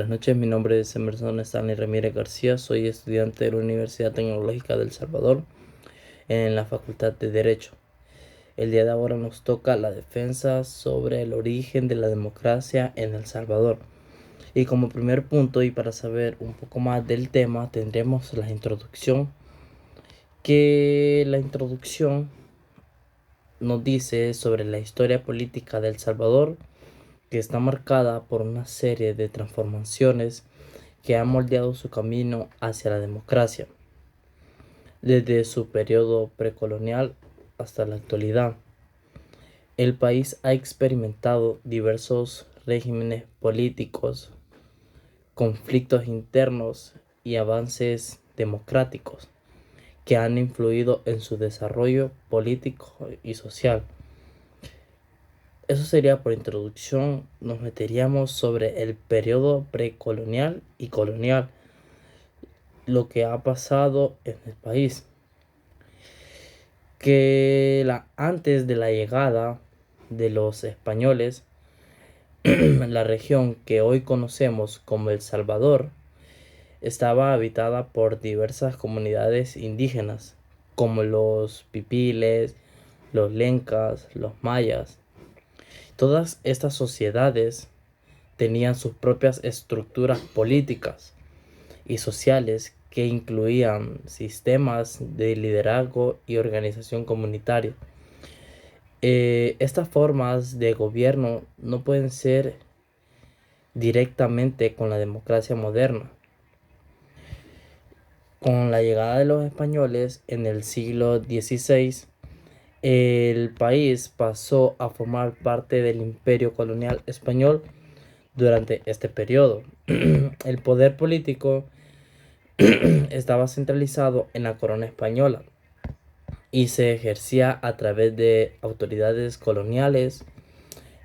Buenas noches, mi nombre es Emerson Stanley Ramírez García, soy estudiante de la Universidad Tecnológica de El Salvador en la Facultad de Derecho. El día de ahora nos toca la defensa sobre el origen de la democracia en El Salvador. Y como primer punto, y para saber un poco más del tema, tendremos la introducción, que la introducción nos dice sobre la historia política de El Salvador, que está marcada por una serie de transformaciones que han moldeado su camino hacia la democracia, desde su periodo precolonial hasta la actualidad. El país ha experimentado diversos regímenes políticos, conflictos internos y avances democráticos que han influido en su desarrollo político y social. Eso sería por introducción. Nos meteríamos sobre el periodo precolonial y colonial, lo que ha pasado en el país. Antes de la llegada de los españoles, la región que hoy conocemos como El Salvador estaba habitada por diversas comunidades indígenas, como los pipiles, los lencas, los mayas. Todas estas sociedades tenían sus propias estructuras políticas y sociales que incluían sistemas de liderazgo y organización comunitaria. Estas formas de gobierno no pueden ser directamente con la democracia moderna. Con la llegada de los españoles en el siglo XVI, el país pasó a formar parte del imperio colonial español. Durante este periodo, el poder político estaba centralizado en la corona española y se ejercía a través de autoridades coloniales.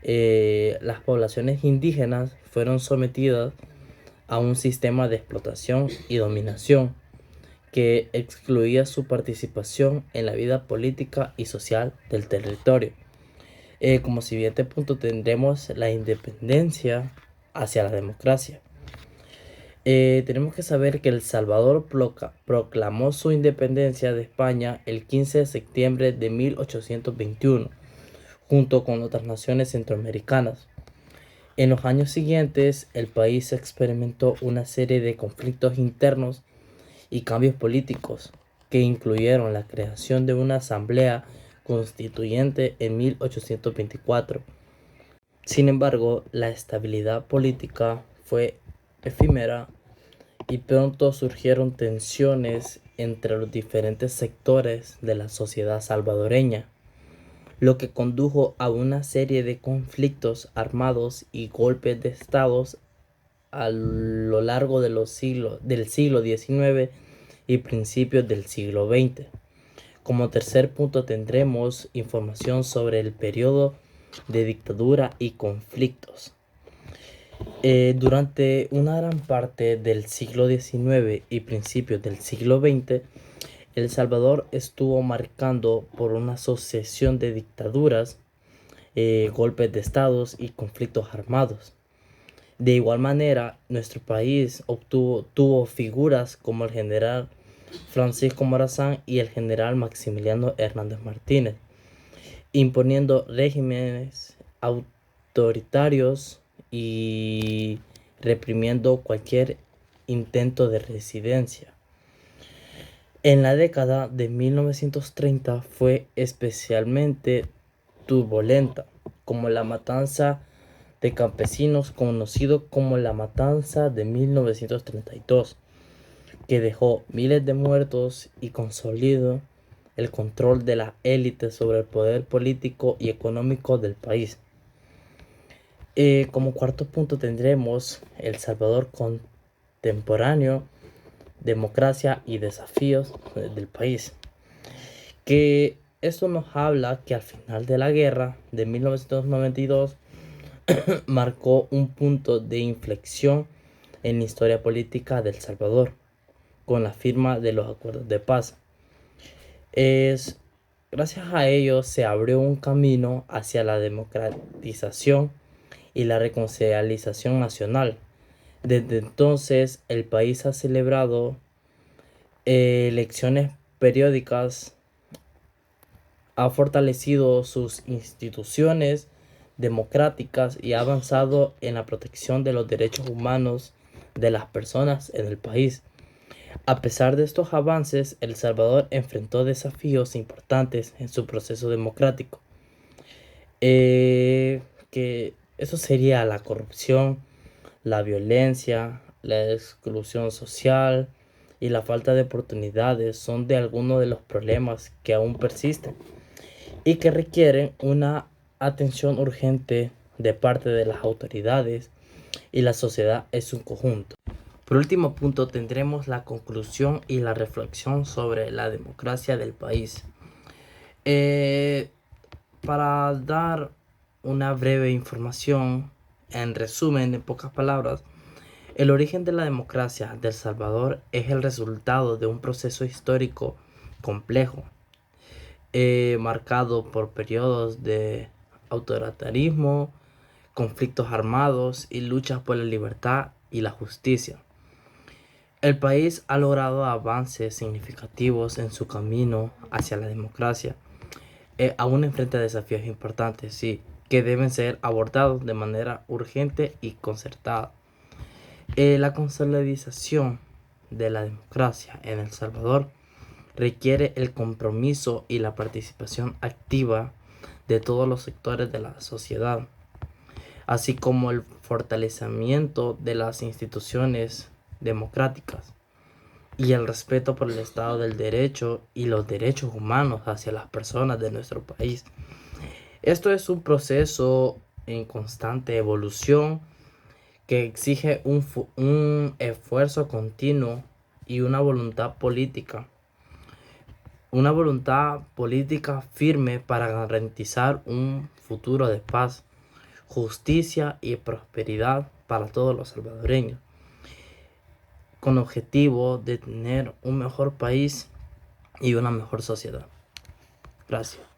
Las poblaciones indígenas fueron sometidas a un sistema de explotación y dominación que excluía su participación en la vida política y social del territorio. Como siguiente punto tendremos la independencia hacia la democracia. Tenemos que saber que El Salvador proclamó su independencia de España el 15 de septiembre de 1821, junto con otras naciones centroamericanas. En los años siguientes, el país experimentó una serie de conflictos internos y cambios políticos que incluyeron la creación de una asamblea constituyente en 1824. Sin embargo, la estabilidad política fue efímera y pronto surgieron tensiones entre los diferentes sectores de la sociedad salvadoreña, lo que condujo a una serie de conflictos armados y golpes de estados a lo largo de del siglo XIX y principios del siglo XX. Como tercer punto tendremos información sobre el periodo de dictadura y conflictos. Durante una gran parte del siglo XIX y principios del siglo XX, El Salvador estuvo marcado por una sucesión de dictaduras, golpes de estados y conflictos armados. De igual manera, nuestro país tuvo figuras como el general Francisco Morazán y el general Maximiliano Hernández Martínez, imponiendo regímenes autoritarios y reprimiendo cualquier intento de resistencia. En la década de 1930 fue especialmente turbulenta, como la matanza de campesinos, conocido como la matanza de 1932, que dejó miles de muertos y consolidó el control de la élite sobre el poder político y económico del país. Como cuarto punto tendremos El Salvador contemporáneo, democracia y desafíos del país. Que esto nos habla que al final de la guerra de 1992 marcó un punto de inflexión en la historia política de El Salvador, con la firma de los acuerdos de paz. Gracias a ello se abrió un camino hacia la democratización y la reconciliación nacional, Desde entonces, el país ha celebrado elecciones periódicas, ha fortalecido sus instituciones democráticas y ha avanzado en la protección de los derechos humanos de las personas en el país. A pesar de estos avances, El Salvador enfrentó desafíos importantes en su proceso democrático, que eso sería la corrupción, la violencia, la exclusión social y la falta de oportunidades son de algunos de los problemas que aún persisten y que requieren una atención urgente de parte de las autoridades y la sociedad en su conjunto. Por último punto, tendremos la conclusión y la reflexión sobre la democracia del país. Eh, para dar una breve información, en resumen, en pocas palabras, el origen de la democracia de El Salvador es el resultado de un proceso histórico complejo, marcado por periodos de autoritarismo, conflictos armados y luchas por la libertad y la justicia. El país ha logrado avances significativos en su camino hacia la democracia. Aún enfrenta desafíos importantes, sí, que deben ser abordados de manera urgente y concertada. La consolidación de la democracia en El Salvador requiere el compromiso y la participación activa de todos los sectores de la sociedad, así como el fortalecimiento de las instituciones democráticas y el respeto por el Estado del Derecho y los derechos humanos hacia las personas de nuestro país. Esto es un proceso en constante evolución que exige un esfuerzo continuo y una voluntad política firme para garantizar un futuro de paz, justicia y prosperidad para todos los salvadoreños, con objetivo de tener un mejor país y una mejor sociedad. Gracias.